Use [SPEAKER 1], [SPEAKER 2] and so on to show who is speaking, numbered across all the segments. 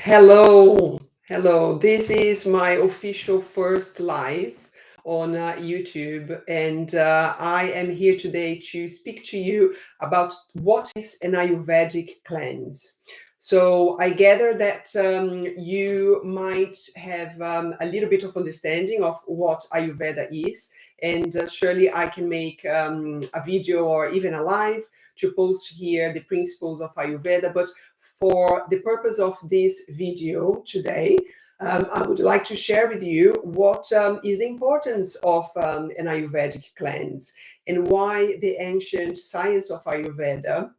[SPEAKER 1] Hello. This is my official first live on YouTube, and I am here today to speak to you about what is an Ayurvedic cleanse. So I gather that you might have a little bit of understanding of what Ayurveda is, and surely I can make a video or even a live to post here the principles of Ayurveda. But for the purpose of this video today, I would like to share with you what is the importance of an Ayurvedic cleanse and why the ancient science of Ayurveda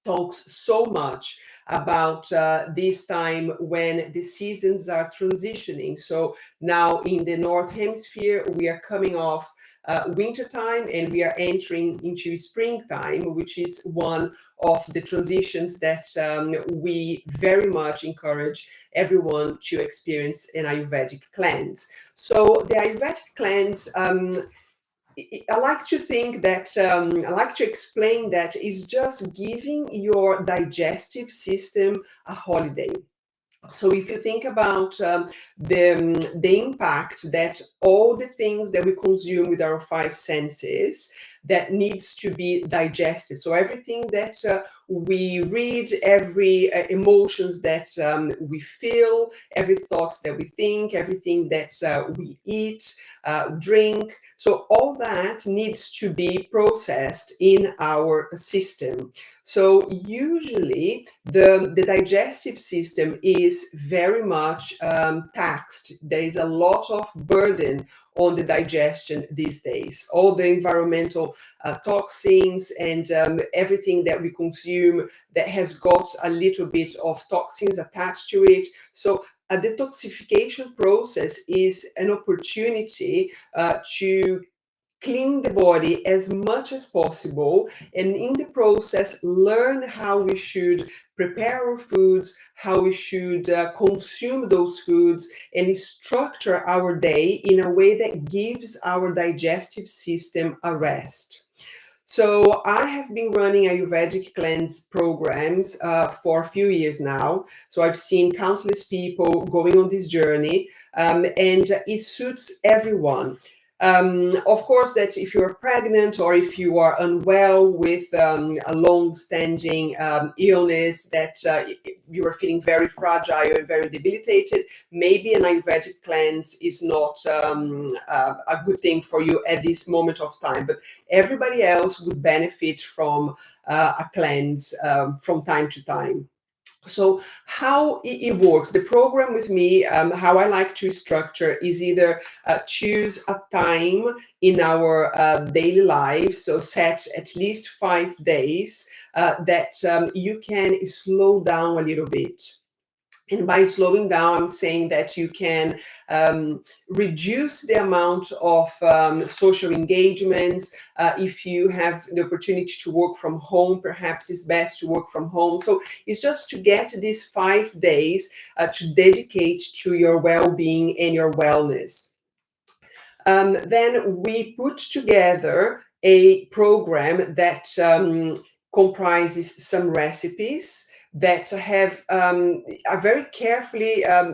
[SPEAKER 1] talks so much about this time when the seasons are transitioning. So now in the North Hemisphere, we are coming off winter time and we are entering into springtime, which is one of the transitions that we very much encourage everyone to experience an Ayurvedic cleanse. So the Ayurvedic cleanse, I like to think that I like to explain that is just giving your digestive system a holiday. So if you think about the impact that all the things that we consume with our five senses that needs to be digested. So everything that we read, every emotions that we feel, every thoughts that we think, everything that we eat, drink. So all that needs to be processed in our system. So usually the digestive system is very much taxed. There is a lot of burden on the digestion these days. All the environmental toxins and everything that we consume that has got a little bit of toxins attached to it. So a detoxification process is an opportunity to clean the body as much as possible, and in the process learn how we should prepare our foods, how we should consume those foods, and structure our day in a way that gives our digestive system a rest. So I have been running Ayurvedic cleanse programs for a few years now. So I've seen countless people going on this journey, and it suits everyone. Of course, that if you're pregnant or if you are unwell with a long-standing illness that you are feeling very fragile and very debilitated, maybe an Ayurvedic cleanse is not a good thing for you at this moment of time. But everybody else would benefit from a cleanse from time to time. So how it works, the program with me, how I like to structure is either choose a time in our daily life, so set at least 5 days that you can slow down a little bit. And by slowing down, I'm saying that you can reduce the amount of social engagements. If you have the opportunity to work from home, perhaps it's best to work from home. So it's just to get these 5 days to dedicate to your well-being and your wellness. Then we put together a program that comprises some recipes that have a very carefully a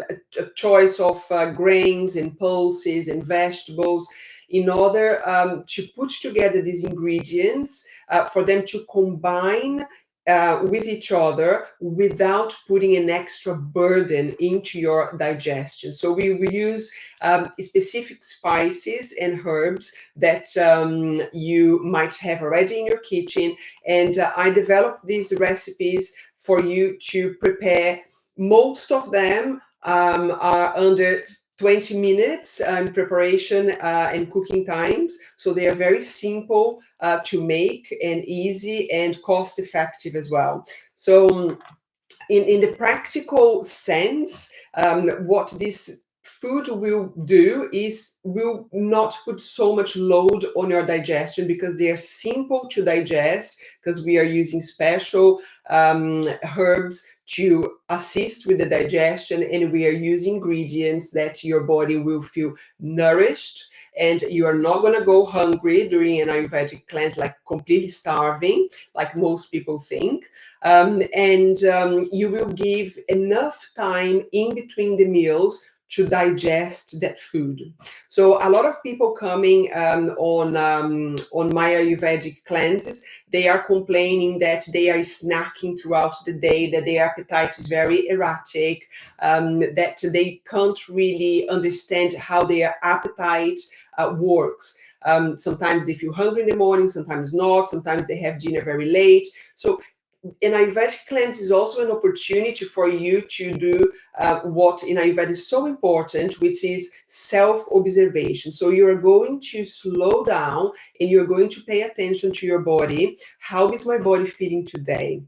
[SPEAKER 1] choice of grains and pulses and vegetables in order to put together these ingredients for them to combine with each other without putting an extra burden into your digestion. So we use specific spices and herbs that you might have already in your kitchen. And I developed these recipes for you to prepare. Most of them are under 20 minutes in preparation and cooking times. So they are very simple to make and easy and cost effective as well. So in the practical sense, what this food will do is will not put so much load on your digestion because they are simple to digest, because we are using special herbs to assist with the digestion, and we are using ingredients that your body will feel nourished and you are not going to go hungry during an Ayurvedic cleanse, like completely starving, like most people think. And you will give enough time in between the meals to digest that food. So a lot of people coming on my Ayurvedic cleanses, they are complaining that they are snacking throughout the day, that their appetite is very erratic, that they can't really understand how their appetite works. Sometimes they feel hungry in the morning, sometimes not, sometimes they have dinner very late. So an Ayurvedic cleanse is also an opportunity for you to do what in Ayurveda is so important, which is self-observation. So you are going to slow down and you're going to pay attention to your body. How is my body feeling today?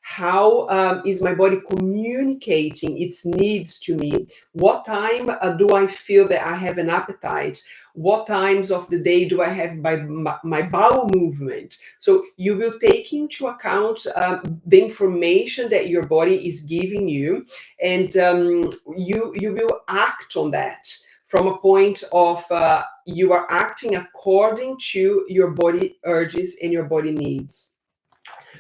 [SPEAKER 1] How is my body communicating its needs to me? What time do I feel that I have an appetite? What times of the day do I have my bowel movement? So you will take into account the information that your body is giving you, and you will act on that from a point of you are acting according to your body urges and your body needs.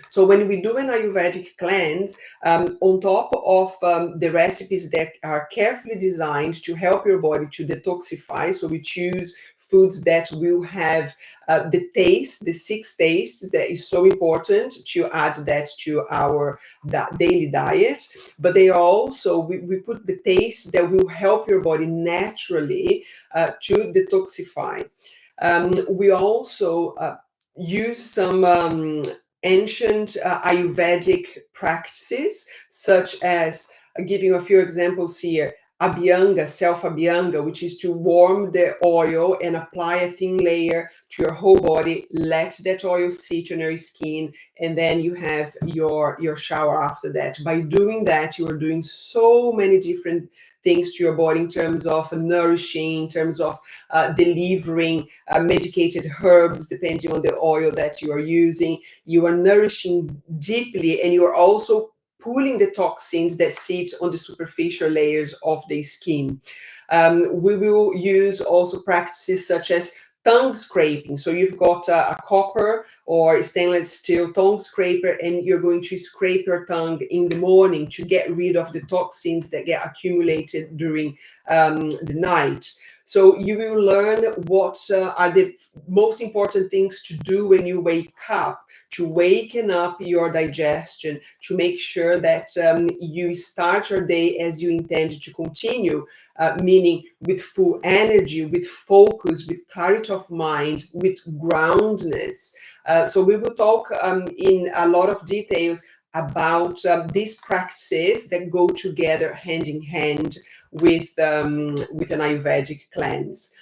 [SPEAKER 1] So when we do an Ayurvedic cleanse, on top of the recipes that are carefully designed to help your body to detoxify, so we choose foods that will have the taste, the 6 tastes, that is so important to add that to our daily diet. But they are also, we put the taste that will help your body naturally to detoxify. We also use some ancient Ayurvedic practices, such as, giving a few examples here, Abhyanga, self-Abhyanga, which is to warm the oil and apply a thin layer to your whole body, let that oil sit on your skin, and then you have your shower after that. By doing that, you are doing so many different things to your body in terms of nourishing, in terms of delivering medicated herbs, depending on the oil that you are using. You are nourishing deeply, and you are also pulling the toxins that sit on the superficial layers of the skin. We will use also practices such as tongue scraping. So you've got a copper or stainless steel tongue scraper, and you're going to scrape your tongue in the morning to get rid of the toxins that get accumulated during the night. So you will learn what are the most important things to do when you wake up, to waken up your digestion, to make sure that you start your day as you intend to continue, meaning with full energy, with focus, with clarity of mind, with groundness. So we will talk in a lot of details about these practices that go together hand in hand with an Ayurvedic cleanse.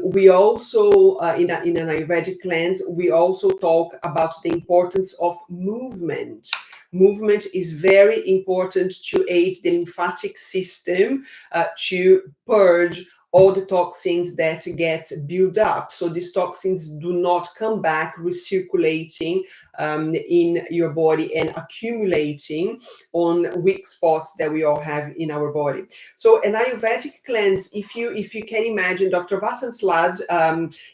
[SPEAKER 1] We also, in an Ayurvedic cleanse, we also talk about the importance of movement. Movement is very important to aid the lymphatic system to purge all the toxins that get built up. So these toxins do not come back recirculating in your body and accumulating on weak spots that we all have in our body. So an Ayurvedic cleanse, if you can imagine, Dr. Vasant Lad,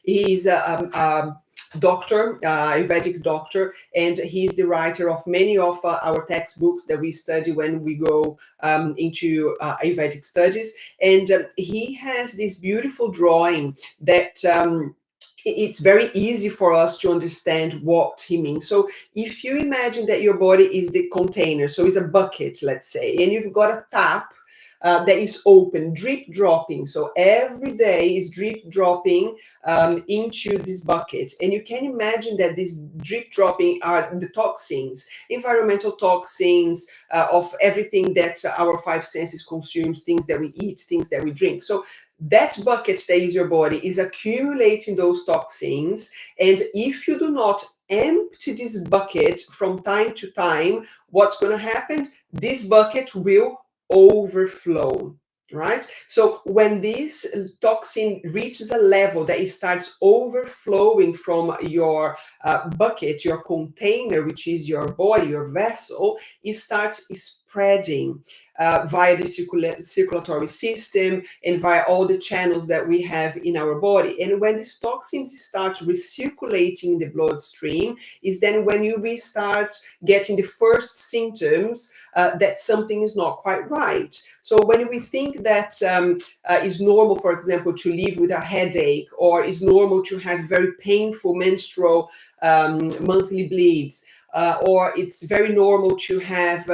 [SPEAKER 1] he is a doctor, Ayurvedic doctor, and he's the writer of many of our textbooks that we study when we go into Ayurvedic studies. And he has this beautiful drawing that it's very easy for us to understand what he means. So if you imagine that your body is the container, so it's a bucket, let's say, and you've got a tap that is open, drip dropping. So every day is drip dropping into this bucket. And you can imagine that this drip dropping are the toxins, environmental toxins of everything that our 5 senses consume, things that we eat, things that we drink. So that bucket that is your body is accumulating those toxins. And if you do not empty this bucket from time to time, what's going to happen? This bucket will overflow, right? So when this toxin reaches a level that it starts overflowing from your bucket, your container, which is your body, your vessel, it starts spreading via the circulatory system and via all the channels that we have in our body. And when these toxins start recirculating in the bloodstream, is then when you will start getting the first symptoms that something is not quite right. So when we think that it's normal, for example, to live with a headache, or it's normal to have very painful menstrual monthly bleeds, or it's very normal to have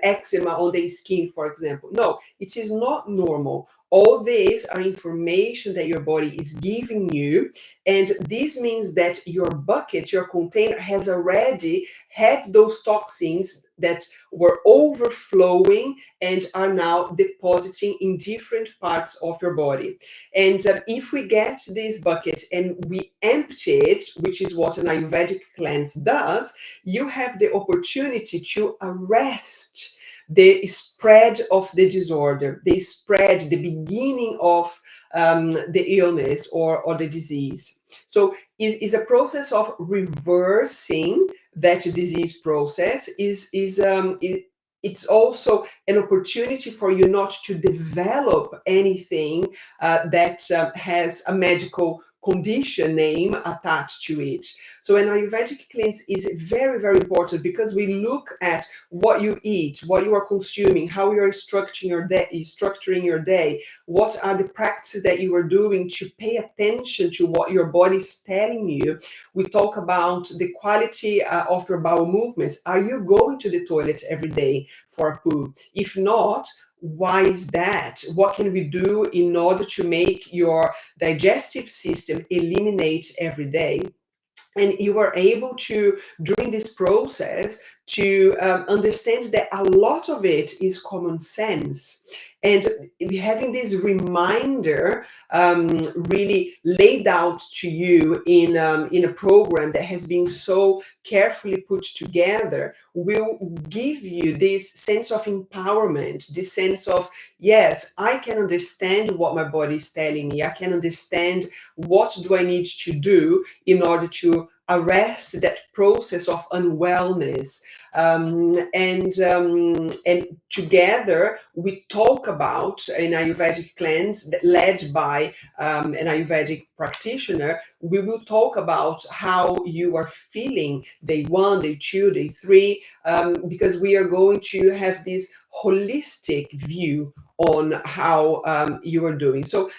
[SPEAKER 1] eczema on the skin, for example. No, it is not normal. All these are information that your body is giving you, and this means that your bucket, your container, has already had those toxins that were overflowing and are now depositing in different parts of your body. And if we get this bucket and we empty it, which is what an Ayurvedic cleanse does, you have the opportunity to arrest the spread of the disorder, the spread, the beginning of the illness or the disease. So is a process of reversing that disease process. It's also an opportunity for you not to develop anything that has a medical condition name attached to it. So an Ayurvedic cleanse is very, very important, because we look at what you eat, what you are consuming, how you are structuring your day, what are the practices that you are doing to pay attention to what your body is telling you. We talk about the quality of your bowel movements. Are you going to the toilet every day for a poo? If not, why is that? What can we do in order to make your digestive system eliminate every day? And you are able to, during this process, to understand that a lot of it is common sense. And having this reminder really laid out to you in a program that has been so carefully put together will give you this sense of empowerment, this sense of, yes, I can understand what my body is telling me. I can understand what do I need to do in order to arrest that process of unwellness. And together we talk about an Ayurvedic cleanse led by an Ayurvedic practitioner. We will talk about how you are feeling day 1, day 2, day 3, because we are going to have this holistic view on how you are doing. So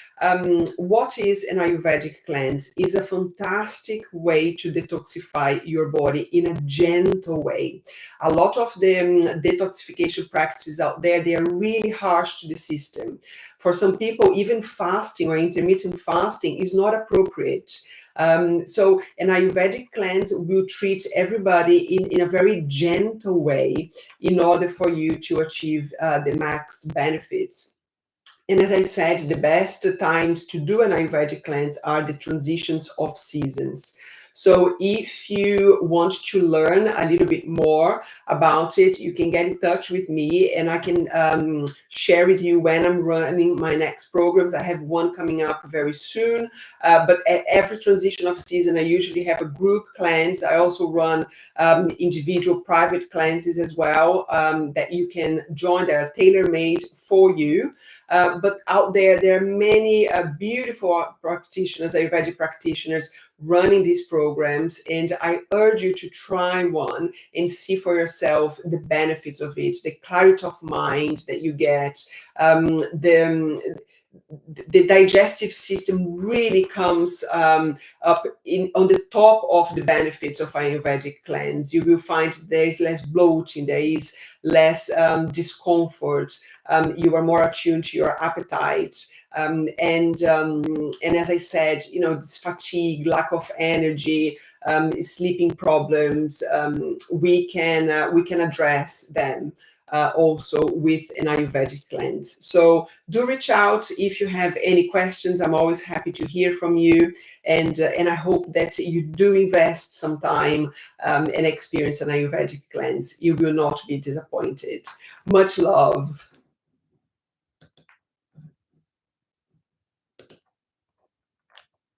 [SPEAKER 1] what is an Ayurvedic cleanse? Is a fantastic way to detoxify your body in a gentle way. A lot of the detoxification practices out there, they are really harsh to the system. For some people, even fasting or intermittent fasting is not appropriate. So an Ayurvedic cleanse will treat everybody in a very gentle way in order for you to achieve the max benefits. And as I said, the best times to do an Ayurvedic cleanse are the transitions of seasons. So if you want to learn a little bit more about it, you can get in touch with me, and I can share with you when I'm running my next programs. I have one coming up very soon, but at every transition of season, I usually have a group cleanse. I also run individual private cleanses as well that you can join. They are tailor-made for you. But out there are many beautiful practitioners, Ayurvedic practitioners, running these programs, and I urge you to try one and see for yourself the benefits of it, the clarity of mind that you get, the digestive system really comes up on the top of the benefits of Ayurvedic cleanse. You will find there is less bloating, there is less discomfort. You are more attuned to your appetite. And as I said, this fatigue, lack of energy, sleeping problems, we can address them also with an Ayurvedic cleanse. So do reach out if you have any questions. I'm always happy to hear from you, and I hope that you do invest some time and experience an Ayurvedic cleanse. You will not be disappointed. Much love.